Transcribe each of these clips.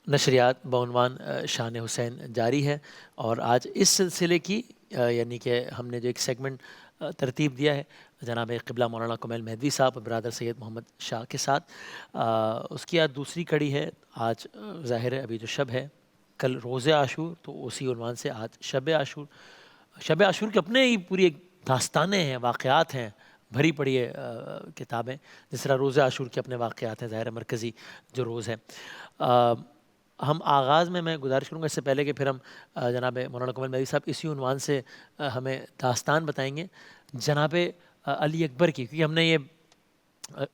نشریات بعنوان شان حسین جاری ہے، اور آج اس سلسلے کی یعنی کہ ہم نے جو ایک سیگمنٹ ترتیب دیا ہے جناب قبلہ مولانا کمیل مہدوی صاحب برادر سید محمد شاہ کے ساتھ، اس کی آج دوسری کڑی ہے۔ آج ظاہر ہے ابھی جو شب ہے، کل روز عاشور، تو اسی عنوان سے آج شب عاشور۔ شب عاشور کے اپنے ہی پوری ایک داستانیں ہیں، واقعات ہیں، بھری پڑی ہے کتابیں، جس طرح روز عاشور کے اپنے واقعات ہیں، ظاہر مرکزی جو روز ہے۔ ہم آغاز میں گزارش کروں گا اس سے پہلے کہ پھر ہم جناب مولانا کمال مہدوی صاحب اسی عنوان سے ہمیں داستان بتائیں گے جناب علی اکبر کی، کیونکہ ہم نے یہ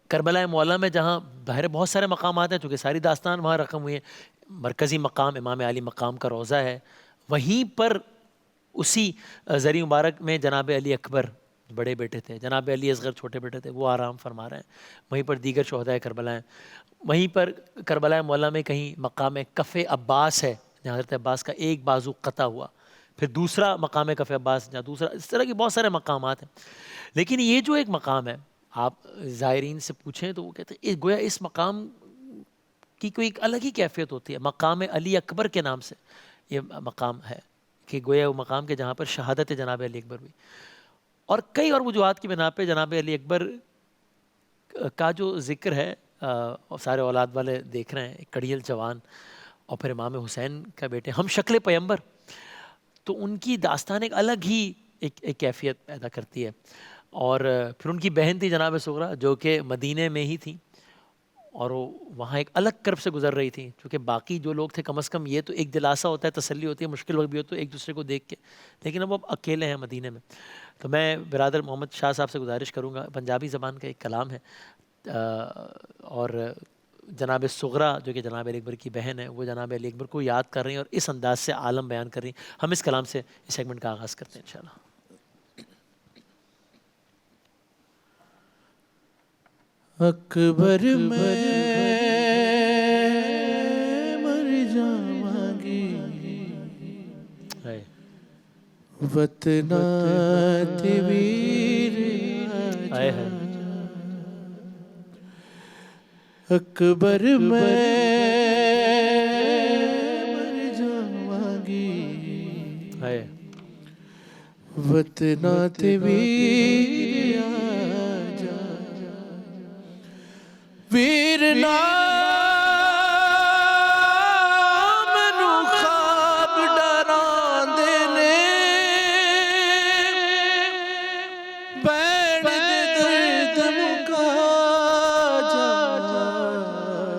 کربلا معلیٰ میں جہاں ظاہر بہت سارے مقامات ہیں، چونکہ ساری داستان وہاں رقم ہوئی ہے، مرکزی مقام امام علی مقام کا روضہ ہے، وہیں پر اسی زری مبارک میں جناب علی اکبر بڑے بیٹے تھے، جناب علی اصغر چھوٹے بیٹے تھے، وہ آرام فرما رہے ہیں، وہیں پر دیگر شہدائے کربلا ہیں، وہیں پر کربلا معلیٰ میں کہیں مقام کف عباس ہے جہاں حضرت عباس کا ایک بازو قطع ہوا، پھر دوسرا مقام کف عباس جہاں دوسرا، اس طرح کے بہت سارے مقامات ہیں، لیکن یہ جو ایک مقام ہے آپ زائرین سے پوچھیں تو وہ کہتے ہیں گویا اس مقام کی کوئی ایک الگ ہی کیفیت ہوتی ہے، مقام علی اکبر کے نام سے یہ مقام ہے کہ گویا وہ مقام کے جہاں پر شہادت جناب علی اکبر ہوئی، اور کئی اور وجوہات کی بنا پہ جناب علی اکبر کا جو ذکر ہے، اور سارے اولاد والے دیکھ رہے ہیں، ایک کڑیل جوان، اور پھر امام حسین کا بیٹے، ہم شکل پیمبر، تو ان کی داستان ایک الگ ہی ایک کیفیت پیدا کرتی ہے۔ اور پھر ان کی بہن تھی جناب صغرا جو کہ مدینے میں ہی تھیں، اور وہ وہاں ایک الگ کرب سے گزر رہی تھیں، چونکہ باقی جو لوگ تھے کم از کم یہ تو ایک دلاسا ہوتا ہے، تسلی ہوتی ہے، مشکل وقت بھی ہو تو ایک دوسرے کو دیکھ کے، لیکن اب وہ اکیلے ہیں مدینے میں۔ تو میں برادر محمد شاہ صاحب سے گزارش کروں گا، پنجابی زبان کا ایک کلام ہے، اور جناب صغرا جو کہ جناب علی اکبر کی بہن ہے، وہ جناب علی اکبر کو یاد کر رہی ہیں اور اس انداز سے عالم بیان کر رہی ہیں۔ ہم اس کلام سے اس سیگمنٹ کا آغاز کرتے ہیں انشاءاللہ۔ اکبر میں مر جاواں گی، وطنا تے ویر آ جا، اکبر میں مر جاواں گی، وطنا تے ویر آ جا، ویر مینوں خواب ڈراندے نے، بین دے درد مکا جا،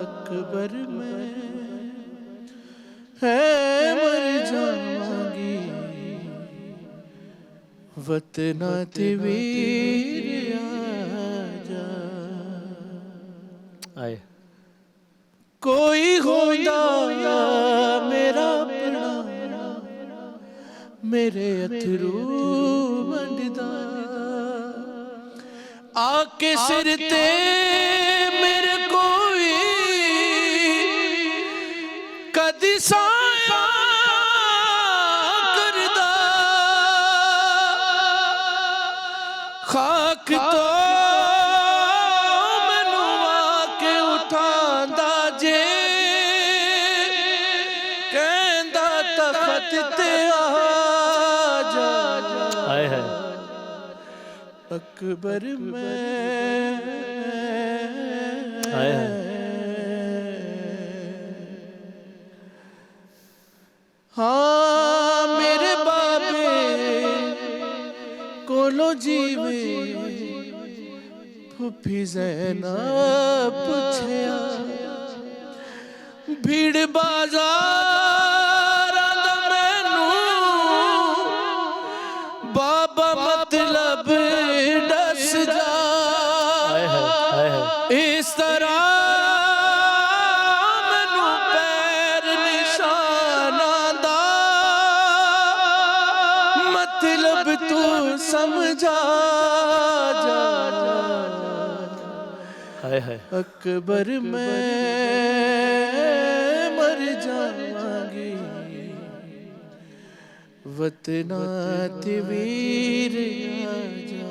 اکبر میں ہے مر جاواں گی، وطنا تے ویر آ جا، کوئی ہوندا میرا اپنا، میرے اتھرو ونڈدا، آ کے سر تے میرے کوئی کدی سایہ کردا، خاک تو اکبر میں ہاں میرے بابے کولو جیوے پھپھی زینب پچھیا، بھیڑ بازار دا مینوں بابا مطلب دس جا، اس طرح مینوں پیر نشاناں دا مطلب تو سمجھا جا، اکبر میں مر جاواں گی، وطنا تے ویر آ جا،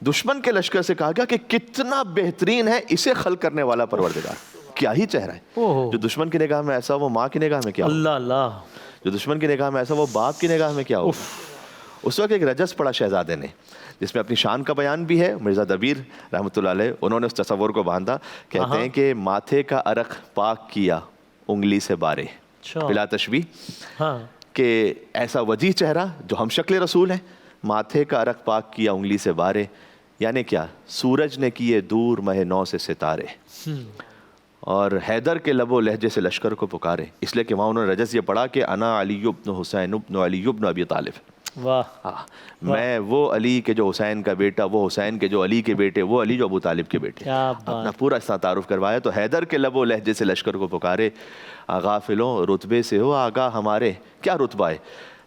دشمن کے لشکر سے کہا گیا کہ کتنا بہترین ہے اسے خلق کرنے والا پروردگار. کیا ہی چہرہ ہے. جو دشمن کی نگاہ میں ایسا وہ ماں کی نگاہ میں کیا اللہ اللہ. جو دشمن کی نگاہ میں ایسا وہ باپ کی نگاہ میں کیا ہو. اس وقت ایک رجس پڑا شہزادے نے جس میں اپنی شان کا بیان بھی ہے. مرزا دبیر رحمۃ اللہ علیہ انہوں نے اس تصور کو باندھا. کہتے ہیں کہ ماتھے کا عرق پاک کیا انگلی سے بارے, بلا تشبیہ, کہ ایسا وجیح چہرہ جو ہم شکل رسول ہیں, ماتھے کا عرق پاک کیا انگلی سے بارے, یعنی کیا, سورج نے کیے دور مہ نو سے ستارے, اور حیدر کے لب و لہجے سے لشکر کو پکارے. اس لیے کہ وہاں انہوں نے رجز یہ پڑھا کہ انا علی بن حسین بن علی بن ابی طالب. واہ. میں وہ علی کے جو حسین کا بیٹا, وہ حسین کے جو علی کے بیٹے, وہ علی جو ابو طالب کے بیٹے. اپنا پورا اس طرح تعارف کروایا. تو حیدر کے لب و لہجے سے لشکر کو پکارے, غافلوں رتبے سے ہو آگاہ ہمارے. کیا رتبہ ہے؟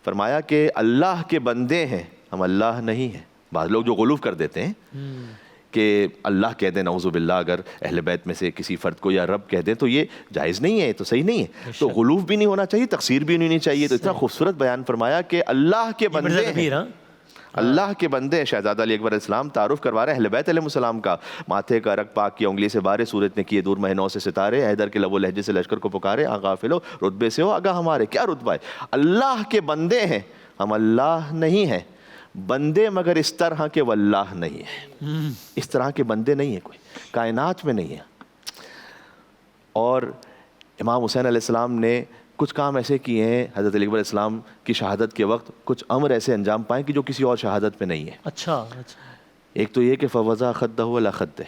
فرمایا کہ اللہ کے بندے ہیں ہم, اللہ نہیں ہیں. بعض لوگ جو غلوف کر دیتے ہیں کہ اللہ کہہ دیں نعوذ باللہ, اگر اہل بیت میں سے کسی فرد کو یا رب کہہ دیں تو یہ جائز نہیں ہے, تو صحیح نہیں ہے. تو غلوف بھی نہیں ہونا چاہیے, تقصیر بھی نہیں ہونی چاہیے. تو اتنا خوبصورت بیان فرمایا کہ اللہ کے بندے ہیں, اللہ کے بندے ہیں. شہزادہ علی اکبر علیہ السلام تعارف کروا رہے ہیں اہل بیت علیہ السلام کا. ماتھے کا عرق پاک کیا انگلی سے بارے, سورج نے کیے دور مہ نو سے ستارے, حیدر کے لب و لہجے سے لشکر کو پکارے, غافلو رتبے سے ہو آگاہ ہمارے. کیا رتبہ ہے؟ اللہ کے بندے ہیں ہم, اللہ نہیں ہیں. بندے مگر اس طرح کے واللہ نہیں ہے. اس طرح کے بندے نہیں ہیں, کوئی کائنات میں نہیں ہے. اور امام حسین علیہ السلام نے کچھ کام ایسے کیے ہیں حضرت علی اکبر علیہ السلام کی شہادت کے وقت, کچھ امر ایسے انجام پائیں کہ جو کسی اور شہادت میں نہیں ہے. اچھا. ایک تو یہ کہ فوضا خدہ علی خدہ,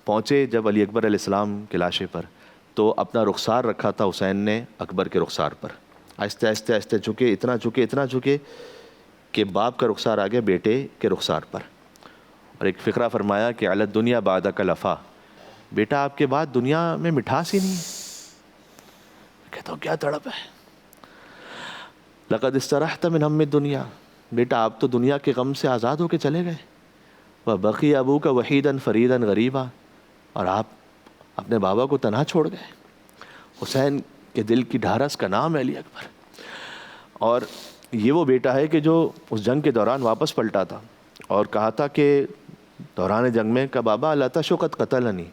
پہنچے جب علی اکبر علیہ السلام کے لاشے پر تو اپنا رخسار رکھا تھا حسین نے اکبر کے رخسار پر. آہستہ آہستہ آہستہ جھکے, اتنا جھکے اتنا جھکے کہ باپ کا رخسار آ گیا بیٹے کے رخسار پر. اور ایک فقرہ فرمایا کہ علی الدنیا بعدک لفا, بیٹا آپ کے بعد دنیا میں مٹھاس ہی نہیں ہے. کہتا ہوں کیا تڑپ ہے. لقد استرحت من ہم الدنیا, بیٹا آپ تو دنیا کے غم سے آزاد ہو کے چلے گئے. وبقی ابوک وحیدا فریدا غریبا, اور آپ اپنے بابا کو تنہا چھوڑ گئے. حسین کے دل کی ڈھارس کا نام ہے علی اکبر. اور یہ وہ بیٹا ہے کہ جو اس جنگ کے دوران واپس پلٹا تھا اور کہا تھا کہ دوران جنگ میں کہ بابا لا تشقت قتلنی,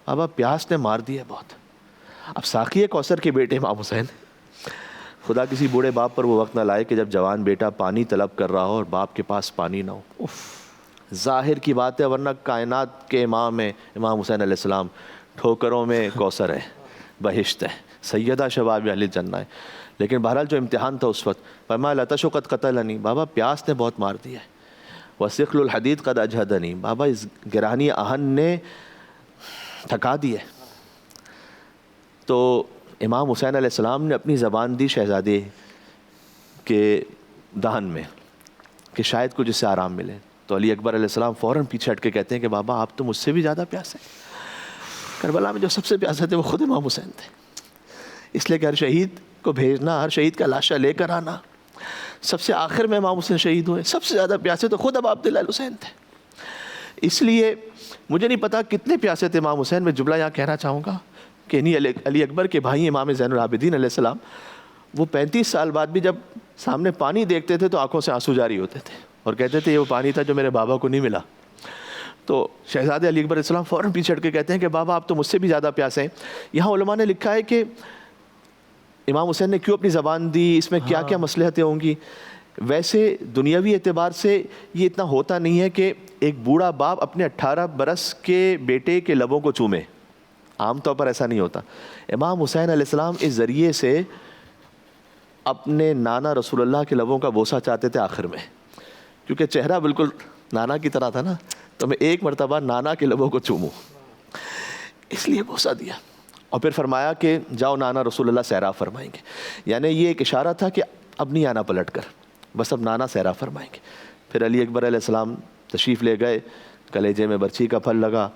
بابا پیاس نے مار دیا بہت. اب ساقی کوثر کے بیٹے امام حسین, خدا کسی بوڑھے باپ پر وہ وقت نہ لائے کہ جب جوان بیٹا پانی طلب کر رہا ہو اور باپ کے پاس پانی نہ ہو. ظاہر کی بات ہے, ورنہ کائنات کے امام ہیں امام حسین علیہ السلام, ٹھوکروں میں کوثر ہے, بہشت ہے, سیدہ شباب اہل جنہ ہے. لیکن بہرحال جو امتحان تھا اس وقت, فرمایا لا تشقت قتلنی, بابا پیاس نے بہت مار دیا ہے. وثقل الحدید قد اجہدنی, بابا اس گرانی آہن نے تھکا دیا. تو امام حسین علیہ السلام نے اپنی زبان دی شہزادے کے دہن میں کہ شاید کچھ اس سے آرام ملے. تو علی اکبر علیہ السلام فوراً پیچھے ہٹ کے کہتے ہیں کہ بابا آپ تو مجھ سے بھی زیادہ پیاسے ہیں. کربلا میں جو سب سے پیاسے تھے وہ خود امام حسین تھے. اس لیے کہ ہر شہید کو بھیجنا, ہر شہید کا لاشا لے کر آنا, سب سے آخر میں امام حسین شہید ہوئے. سب سے زیادہ پیاسے تو خود اب عبداللہ حسین تھے. اس لیے مجھے نہیں پتا کتنے پیاسے تھے امام حسین. میں جملہ یہاں کہنا چاہوں گا کہ علی اکبر کے بھائی امام زین العابدین علیہ السلام, وہ 35 سال بعد بھی جب سامنے پانی دیکھتے تھے تو آنکھوں سے آنسو جاری ہوتے تھے اور کہتے تھے یہ وہ پانی تھا جو میرے بابا کو نہیں ملا. تو شہزادے علی اکبر علیہ السلام فوراً پیچھے ہٹ کے کہتے ہیں کہ بابا آپ تو مجھ سے بھی زیادہ پیاسے ہیں. یہاں علماء نے لکھا ہے کہ امام حسین نے کیوں اپنی زبان دی, اس میں کیا کیا مصلحتیں ہوں گی. ویسے دنیاوی اعتبار سے یہ اتنا ہوتا نہیں ہے کہ ایک بوڑھا باپ اپنے 18 برس کے بیٹے کے لبوں کو چومے, عام طور پر ایسا نہیں ہوتا. امام حسین علیہ السلام اس ذریعے سے اپنے نانا رسول اللہ کے لبوں کا بوسہ چاہتے تھے آخر میں, کیونکہ چہرہ بالکل نانا کی طرح تھا نا, تو میں ایک مرتبہ نانا کے لبوں کو چوموں, اس لیے بوسہ دیا. اور پھر فرمایا کہ جاؤ نانا رسول اللہ سیراب فرمائیں گے. یعنی یہ ایک اشارہ تھا کہ اب نہیں آنا پلٹ کر, بس اب نانا سیراب فرمائیں گے. پھر علی اکبر علیہ السلام تشریف لے گئے, کلیجے میں برچھی کا پھل لگا,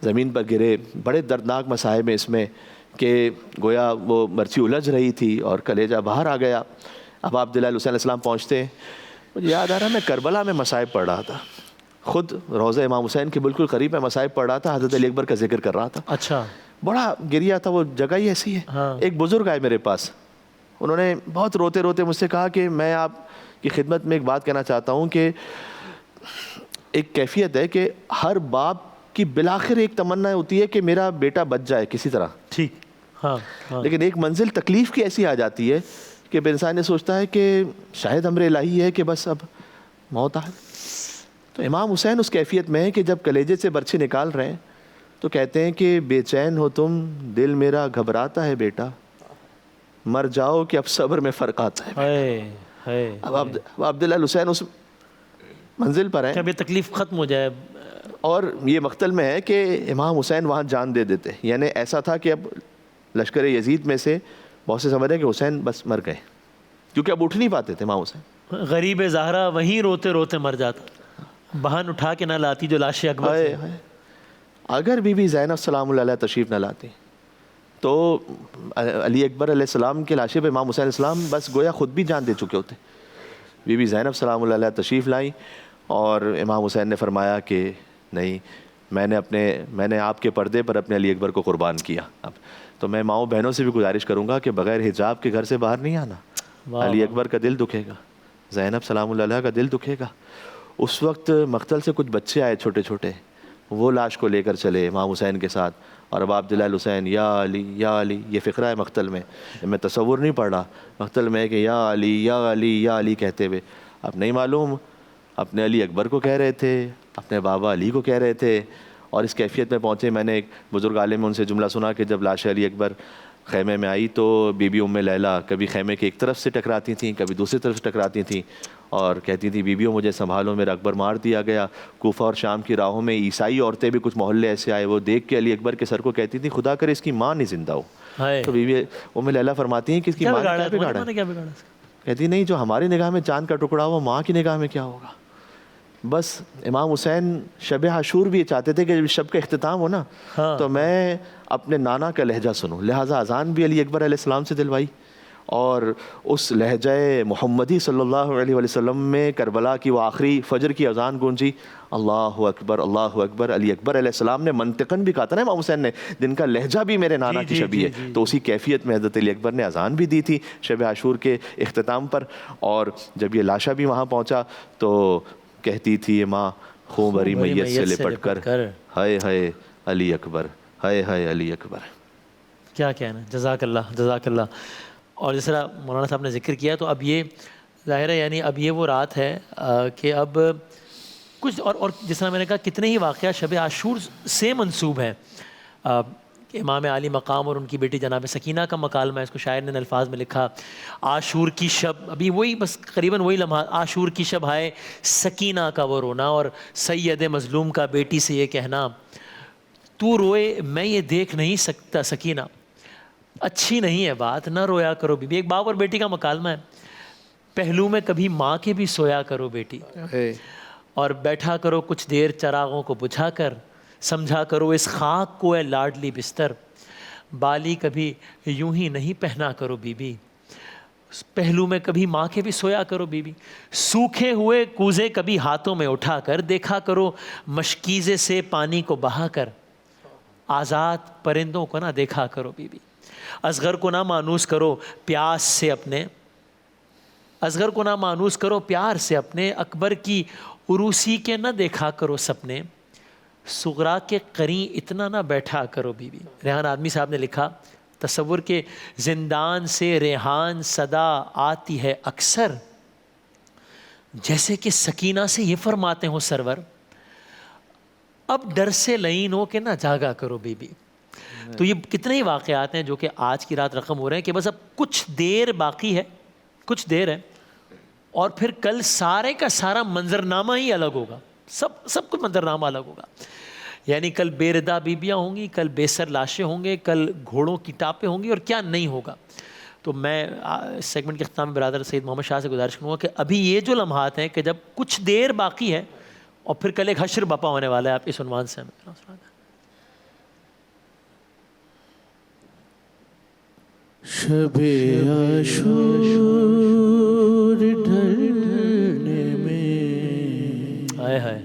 زمین پر گرے. بڑے دردناک مصائب ہیں اس میں کہ گویا وہ برچھی الجھ رہی تھی اور کلیجہ باہر آ گیا. اب عبداللہ حسین علیہ السلام پہنچتے, مجھے یاد آ رہا ہے میں کربلا میں مصائب پڑھ رہا تھا, خود روضہ امام حسین کے بالکل قریب میں مصائب پڑھ رہا تھا, حضرت علی اکبر کا ذکر کر رہا تھا. اچھا. بڑا گریا تھا, وہ جگہ ہی ایسی ہے. ایک بزرگ آئے میرے پاس, انہوں نے بہت روتے روتے مجھ سے کہا کہ میں آپ کی خدمت میں ایک بات کہنا چاہتا ہوں کہ ایک کیفیت ہے کہ ہر باپ کی بالآخر ایک تمنا ہوتی ہے کہ میرا بیٹا بچ جائے کسی طرح. ٹھیک. ہاں لیکن ایک منزل تکلیف کی ایسی آ جاتی ہے کہ انسان یہ سوچتا ہے کہ شاید امر الہی ہے کہ بس اب موت آئے. تو امام حسین اس کیفیت میں ہے کہ جب کلیجے سے برچھی نکال رہے ہیں تو کہتے ہیں کہ بے چین ہو تم دل میرا گھبراتا ہے بیٹا, مر جاؤ کہ اب صبر میں فرق آتا ہے. اب عبداللہ حسین اس منزل پر ہیں کہ اب یہ تکلیف ختم ہو جائے. اور یہ مقتل میں ہے کہ امام حسین وہاں جان دے دیتے. یعنی ایسا تھا کہ اب لشکر یزید میں سے بہت سے سمجھ رہے ہیں کہ حسین بس مر گئے, کیونکہ اب اٹھ نہیں پاتے تھے امام حسین. غریب زہرا وہیں روتے روتے مر جاتا, بہن اٹھا کے نہ لاتی جو لاش اکبر سے. اگر بی بی زینب سلام اللہ علیہ تشریف نہ لاتی تو علی اکبر علیہ السلام کے لاشے پہ امام حسین علیہ السلام بس گویا خود بھی جان دے چکے ہوتے. بی بی زینب سلام اللہ علیہ تشریف لائیں اور امام حسین نے فرمایا کہ نہیں, میں نے آپ کے پردے پر اپنے علی اکبر کو قربان کیا. اب تو میں ماؤں بہنوں سے بھی گزارش کروں گا کہ بغیر حجاب کے گھر سے باہر نہیں آنا. علی اکبر کا دل دکھے گا, زینب سلام اللہ علیہ کا دل دکھے گا. اس وقت مقتل سے کچھ بچے آئے چھوٹے چھوٹے, وہ لاش کو لے کر چلے امام حسین کے ساتھ, اور اب عبداللہ الحسین یا علی یہ فقرہ ہے مقتل میں, میں تصور نہیں پڑھ رہا مقتل میں کہ یا علی کہتے ہوئے. اب نہیں معلوم اپنے علی اکبر کو کہہ رہے تھے, اپنے بابا علی کو کہہ رہے تھے, اور اس کیفیت میں پہنچے. میں نے ایک بزرگ عالم ان سے جملہ سنا کہ جب لاش علی اکبر خیمے میں آئی تو بی بی ام لیلہ کبھی خیمے کے ایک طرف سے ٹکراتی تھیں, کبھی دوسری طرف سے ٹکراتی تھیں, اور کہتی تھیں بیویوں مجھے سنبھالو, میرا اکبر مار دیا گیا. کوفہ اور شام کی راہوں میں عیسائی عورتیں بھی کچھ محلے ایسے آئے, وہ دیکھ کے علی اکبر کے سر کو کہتی تھیں خدا کرے اس کی ماں نہیں زندہ ہو. تو بی بی ام لیلہ فرماتی ہیں کہ اس کی ماں نے کیا بگاڑا؟ کہتی نہیں, جو ہماری نگاہ میں چاند کا ٹکڑا ہوا ماں کی نگاہ میں کیا ہوگا. بس امام حسین شب عاشور بھی یہ چاہتے تھے کہ جب شب کا اختتام ہو نا تو میں اپنے نانا کا لہجہ سنوں, لہٰذا اذان بھی علی اکبر علیہ السلام سے دلوائی, اور اس لہجہ محمدی صلی اللہ علیہ وسلم میں کربلا کی وہ آخری فجر کی اذان گونجی, اللہ اکبر. علی اکبر علیہ السلام نے منطقاً بھی کہا تھا نا امام حسین نے, جن کا لہجہ بھی میرے نانا کی شبیہ ہے. تو اسی کیفیت میں حضرت علی اکبر نے اذان بھی دی تھی شب عاشور کے اختتام پر. اور جب یہ لاشا بھی وہاں پہنچا تو کہتی تھی ماں خوں بری میت سے لپٹ کر ہائے ہائے علی اکبر, ہائے ہائے علی اکبر. کیا کہنا, جزاک اللہ. اور جس طرح مولانا صاحب نے ذکر کیا تو اب یہ ظاہر ہے, یعنی اب یہ وہ رات ہے کہ اب کچھ اور جس طرح میں نے کہا کتنے ہی واقعات شب عاشور سے منسوب ہیں. امام عالی مقام اور ان کی بیٹی جناب سکینہ کا مکالمہ, اس کو شاعر نے الفاظ میں لکھا, عاشور کی شب, ابھی وہی بس قریباً وہی لمحہ, عاشور کی شب ہائے سکینہ کا وہ رونا, اور سید مظلوم کا بیٹی سے یہ کہنا تو روئے میں یہ دیکھ نہیں سکتا سکینہ, اچھی نہیں ہے بات نہ رویا کرو بیوی. ایک باپ اور بیٹی کا مکالمہ ہے, پہلو میں کبھی ماں کے بھی سویا کرو بیٹی, اور بیٹھا کرو کچھ دیر چراغوں کو بجھا کر, سمجھا کرو اس خاک کو اے لاڈلی بستر, بالی کبھی یوں ہی نہیں پہنا کرو بی بی, پہلو میں کبھی ماں کے بھی سویا کرو بی بی, سوکھے ہوئے کوزے کبھی ہاتھوں میں اٹھا کر دیکھا کرو مشکیزے سے پانی کو بہا کر, آزاد پرندوں کو نہ دیکھا کرو بی بی, اصغر کو نہ مانوس کرو پیاس سے اپنے, اصغر کو نہ مانوس کرو پیار سے اپنے, اکبر کی عروسی کے نہ دیکھا کرو سپنے, صغرا کے قرین اتنا نہ بیٹھا کرو بی بی. ریحان آدمی صاحب نے لکھا, تصور کے زندان سے ریحان صدا آتی ہے اکثر, جیسے کہ سکینہ سے یہ فرماتے ہوں سرور, اب ڈر سے لعین ہو کہ نہ جاگا کرو بی بی. تو یہ کتنے ہی واقعات ہیں جو کہ آج کی رات رقم ہو رہے ہیں کہ بس اب کچھ دیر باقی ہے, کچھ دیر ہے, اور پھر کل سارے کا سارا منظرنامہ ہی الگ ہوگا, سب کچھ منظرنامہ الگ ہوگا. یعنی کل بے ردا بیبیاں ہوں گی, کل بے سر لاشیں ہوں گے, کل گھوڑوں کی ٹاپیں ہوں گی, اور کیا نہیں ہوگا. تو میں اس سیگمنٹ کے اختتام میں برادر سید محمد شاہ سے گزارش کروں گا کہ ابھی یہ جو لمحات ہیں کہ جب کچھ دیر باقی ہے اور پھر کل ایک حشر بپا ہونے والا ہے, آپ اس عنوان سے ہمیں شب عاشور ڈھلنے میں ہائے ہائے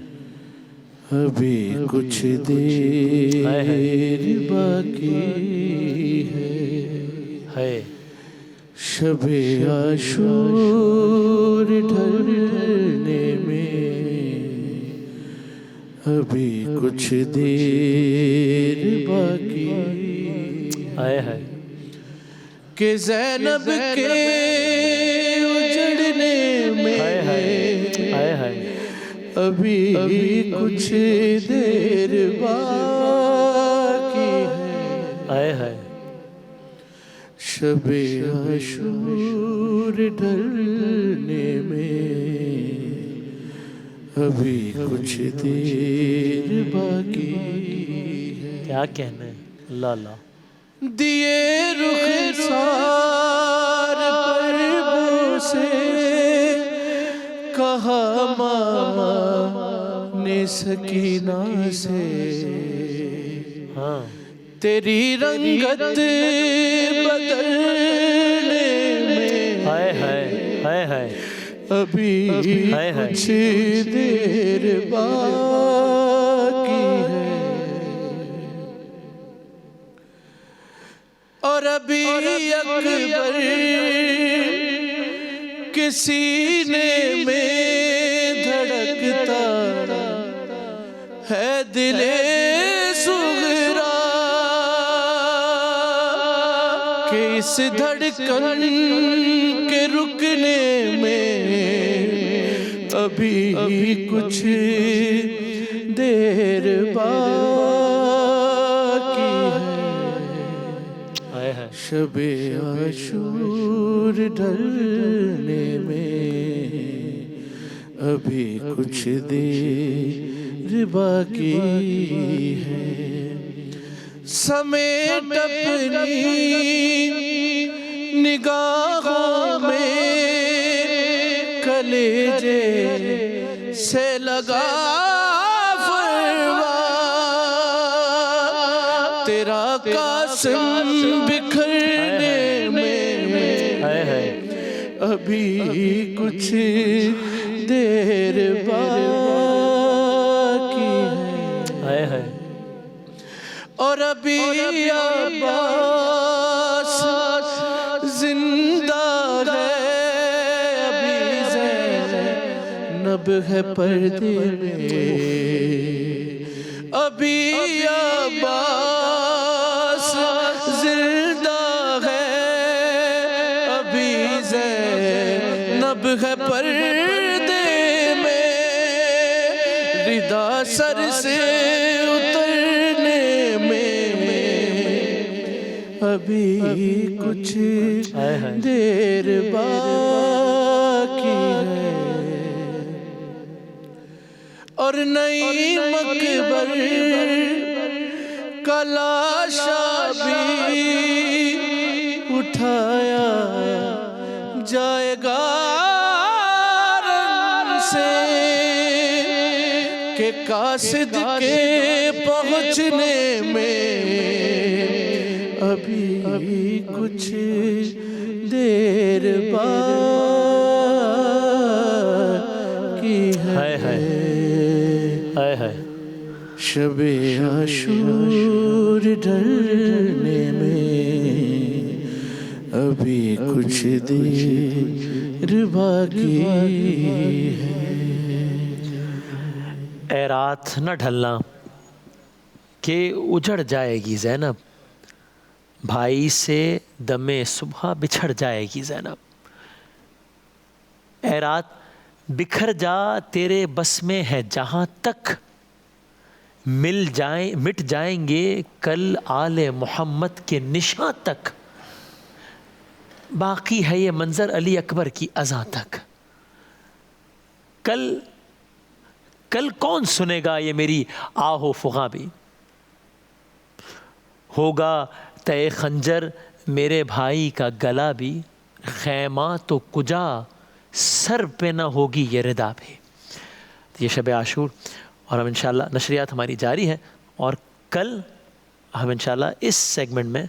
ابھی کچھ دیر باقی ہے, شب عاشور ڈھلنے میں ابھی کچھ دیر باقی آئے ہے کہ زینب کے اجڑنے میں آئے ہے ابھی کچھ دیر باقی ہے آئے ہے شب عاشور ڈھلنے میں ابھی کچھ دیر باقی ہے کیا کہنا ہے اللہ اللہ دیے رخسار پر بوسے کہا ماما نے سکینہ سے ہاں تیری رنگت بدلنے میں ہائے ہائے ہائے ہائے ابھی کچھ دیر باقی ہے اور ابھی اکبر کے سینے میں دھڑکتا ہے دل صغرا کہ اس دھڑکن کے رکنے میں ابھی کچھ دیر باقی ہے شب عاشور ڈھلنے میں ابھی کچھ دیر باقی ہے سمیٹ اپنی نگاہوں میں کلیجے سے لگا فرما تیرا قاسم بکھرنے میں ابھی کچھ دیر باقی ہے اور ابھی عباس زندہ ہے ابھی زینب ہے پردے میں ابھی عباس زندہ ہے ابھی زینب ہے پردے میں ردا سر سے ابھی کچھ دیر باقی ہے اور نئی مقبر کا لاشا بھی اٹھایا جائے گا رن سے کہ قاصد کے پہنچنے میں ابھی کچھ دیر باقی ہے شب عاشور ڈھلنے میں ابھی کچھ دیر باقی ہے اے رات نہ ڈھلنا کہ اجڑ جائے گی زینب بھائی سے دمے صبح بچھڑ جائے گی زینب اے رات بکھر جا تیرے بس میں ہے جہاں تک مٹ جائیں گے کل آل محمد کے نشاں تک باقی ہے یہ منظر علی اکبر کی اذاں تک کل کون سنے گا یہ میری آہو فغاں بھی ہوگا تے خنجر میرے بھائی کا گلا بھی خیمہ تو کجا سر پہ نہ ہوگی یہ ردا بھی یہ شب عاشور اور ہم انشاءاللہ نشریات ہماری جاری ہیں اور کل ہم انشاءاللہ اس سیگمنٹ میں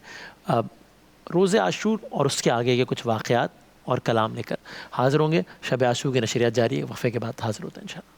روز عاشور اور اس کے آگے کے کچھ واقعات اور کلام لے کر حاضر ہوں گے شب عاشور کی نشریات جاری ہے وقفے کے بعد حاضر ہوتے ہیں انشاءاللہ